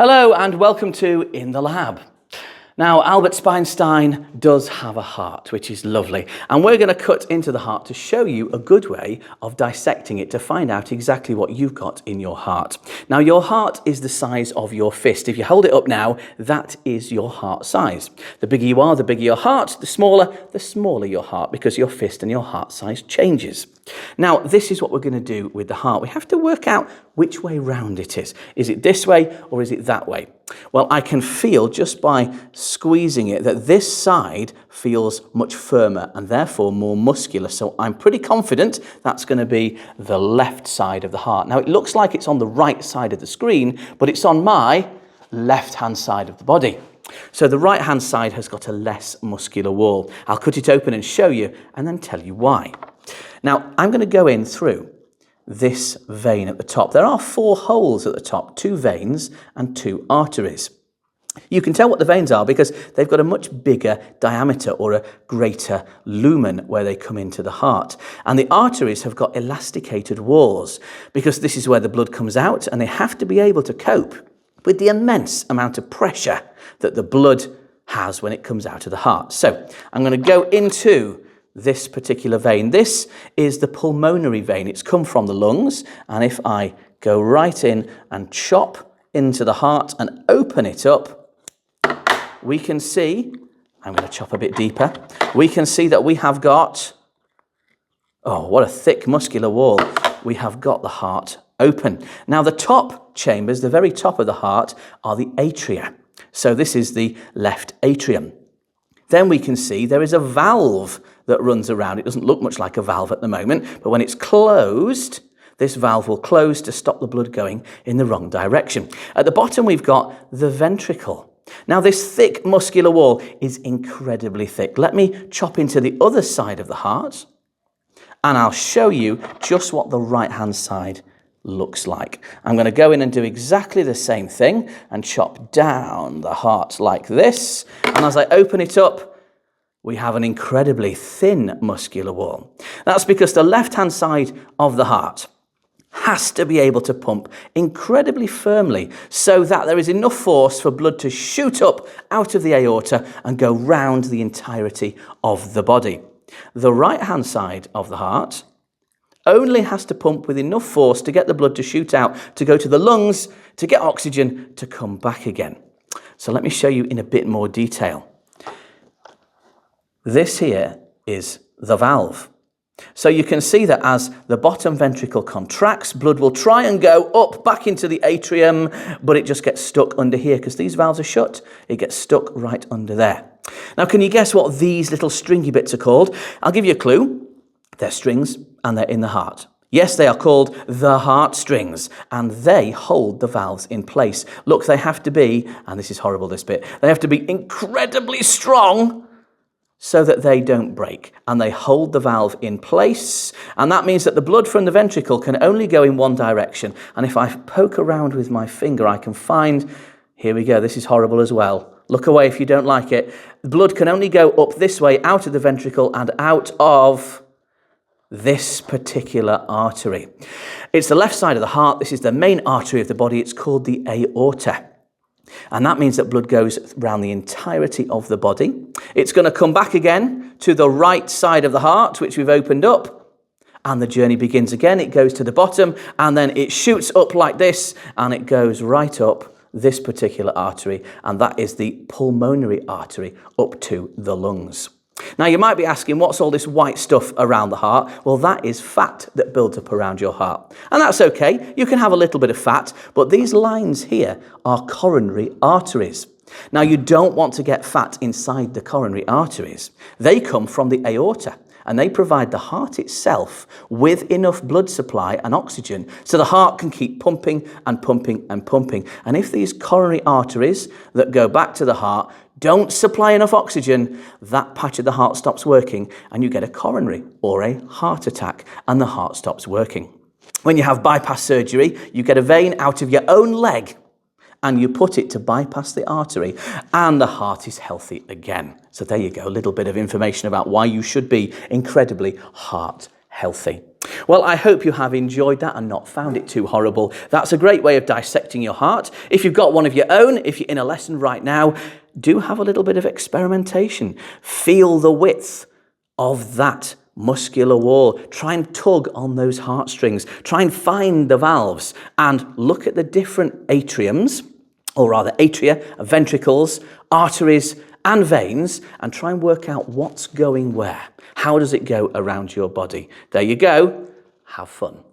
Hello and welcome to In the Lab. Now, Albert Einstein does have a heart, which is lovely, and we're going to cut into the heart to show you a good way of dissecting it to find out exactly what you've got in your heart. Now, your heart is the size of your fist. If you hold it up now, that is your heart size. The bigger you are, the bigger your heart. The smaller your heart, because your fist and your heart size changes. Now, this is what we're going to do with the heart. We have to work out which way round it is. Is it this way or is it that way? Well, I can feel just by squeezing it that this side feels much firmer and therefore more muscular. So I'm pretty confident that's going to be the left side of the heart. Now, it looks like it's on the right side of the screen, but it's on my left-hand side of the body. So the right-hand side has got a less muscular wall. I'll cut it open and show you and then tell you why. Now, I'm going to go in through this vein at the top. There are 4 holes at the top, 2 veins and 2 arteries. You can tell what the veins are because they've got a much bigger diameter or a greater lumen where they come into the heart. And the arteries have got elasticated walls because this is where the blood comes out, and they have to be able to cope with the immense amount of pressure that the blood has when it comes out of the heart. So I'm going to go into this particular vein. This is the pulmonary vein. It's come from the lungs, and if I go right in and chop into the heart and open it up, we can see, I'm going to chop a bit deeper, we can see that we have got, oh, what a thick muscular wall. We have got the heart open. Now, the top chambers, the very top of the heart, are the atria. So this is the left atrium. Then we can see there is a valve that runs around. It doesn't look much like a valve at the moment, but when it's closed, this valve will close to stop the blood going in the wrong direction. At the bottom, we've got the ventricle. Now, this thick muscular wall is incredibly thick. Let me chop into the other side of the heart, and I'll show you just what the right-hand side looks like. I'm going to go in and do exactly the same thing and chop down the heart like this. And as I open it up, we have an incredibly thin muscular wall. That's because the left-hand side of the heart has to be able to pump incredibly firmly so that there is enough force for blood to shoot up out of the aorta and go round the entirety of the body. The right-hand side of the heart only has to pump with enough force to get the blood to shoot out, to go to the lungs, to get oxygen, to come back again. So let me show you in a bit more detail. This here is the valve. So you can see that as the bottom ventricle contracts, blood will try and go up back into the atrium, but it just gets stuck under here because these valves are shut. It gets stuck right under there. Now, can you guess what these little stringy bits are called? I'll give you a clue. They're strings and they're in the heart. Yes, they are called the heart strings, and they hold the valves in place. Look, they have to be, and this is horrible, this bit, they have to be incredibly strong so that they don't break, and they hold the valve in place, and that means that the blood from the ventricle can only go in one direction. And if I poke around with my finger, I can find, here we go, this is horrible as well. Look away if you don't like it. The blood can only go up this way, out of the ventricle and out of this particular artery. It's the left side of the heart. This is the main artery of the body. It's called the aorta. And that means that blood goes around the entirety of the body. It's going to come back again to the right side of the heart, which we've opened up. And the journey begins again. It goes to the bottom and then it shoots up like this and it goes right up this particular artery. And that is the pulmonary artery up to the lungs. Now, you might be asking, what's all this white stuff around the heart? Well, that is fat that builds up around your heart. And that's okay. You can have a little bit of fat, but these lines here are coronary arteries. Now, you don't want to get fat inside the coronary arteries. They come from the aorta, and they provide the heart itself with enough blood supply and oxygen so the heart can keep pumping and pumping and pumping. And if these coronary arteries that go back to the heart don't supply enough oxygen, that patch of the heart stops working and you get a coronary or a heart attack and the heart stops working. When you have bypass surgery, you get a vein out of your own leg and you put it to bypass the artery and the heart is healthy again. So there you go, a little bit of information about why you should be incredibly heart healthy. Well, I hope you have enjoyed that and not found it too horrible. That's a great way of dissecting your heart. If you've got one of your own, if you're in a lesson right now, do have a little bit of experimentation. Feel the width of that muscular wall. Try and tug on those heartstrings. Try and find the valves and look at the different atriums, or rather atria, ventricles, arteries and veins, and try and work out what's going where. How does it go around your body? There you go. Have fun.